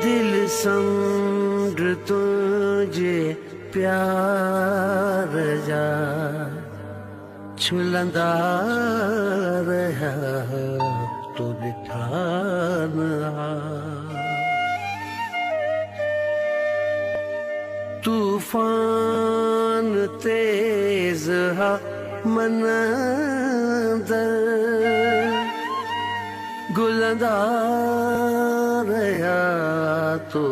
दिल समझ तुझे प्यार जा छुलंदा रहा तो ठाना तूफान तेज हा मनंदर गुलंदा रहा तो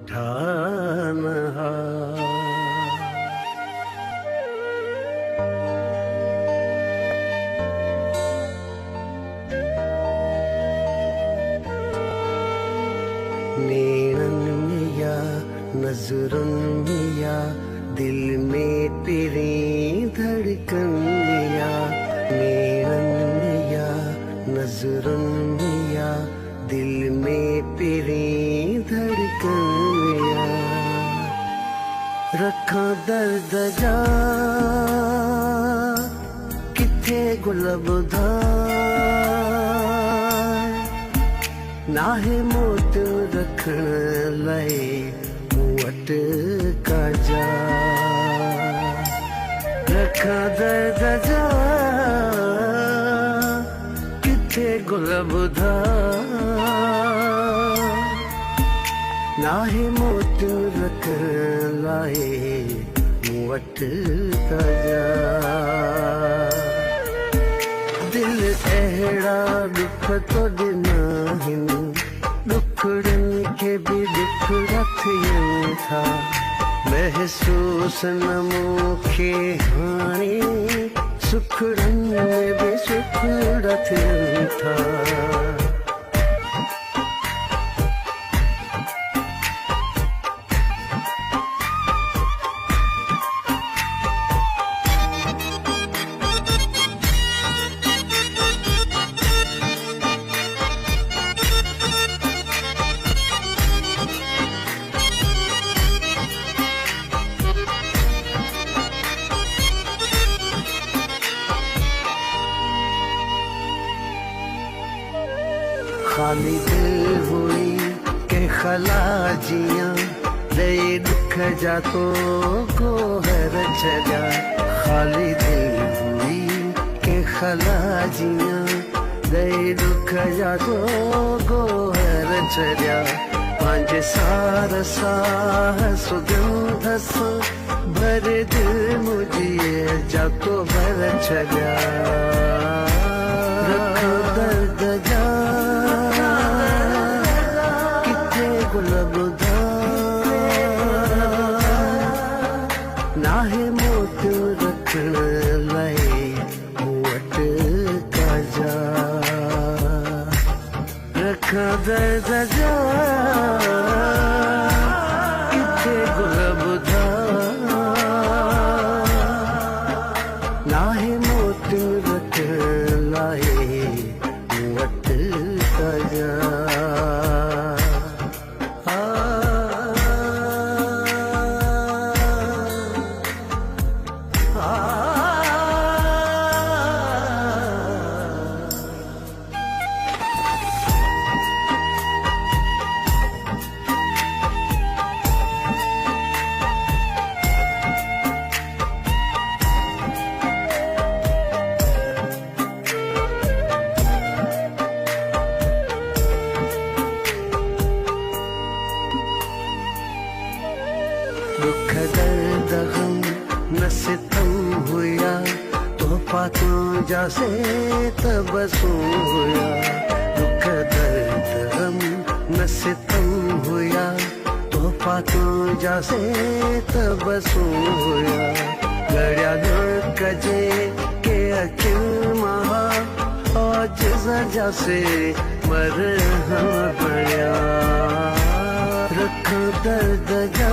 ठाना नैनन में या नजरन में या दिल में तेरी धड़कन या नैनन में या नजरन में या दिल में तेरी धड़कन या रखा दर्द जा किथे गुलबधा नाहे मोत रखण लाए वट का जा रखा दर्द जा किथे गुलबधा नाहे मोत रखण लाए वट का जा दिल अहिड़ा दुख तो ॾिना आहिनि दुखड़नि खे बि दुखड़ा थियनि था महसूस न मूंखे हाणे सुखड़नि में बि सुखड़ा थियनि था खाली दिल हुई के खला जियां दे दुख जा तो गोहर छजा खाली दिल हुई के खला जियां दे दुख जा तो गोहर छजा पांच सार साह सुगंध सा भर दिल मुझे जा तो भर छजा रखो दर्द जा गुलबधा नाहे मोत रखण लाए वट का जा रखा दर्द जा किथे गुलबधा नाहे मोत रखण लाए वट का जा दुख दर्द गम न सितम हुआ तोहफा तुझा से तबसुम हुआ दुख दर्द गम न सितम हुआ तोहफा तुझा से तबसुम हुआ लड़िया न कजे के अखिल महा आज सजा से मरहम बढ़िया रख दर्द जा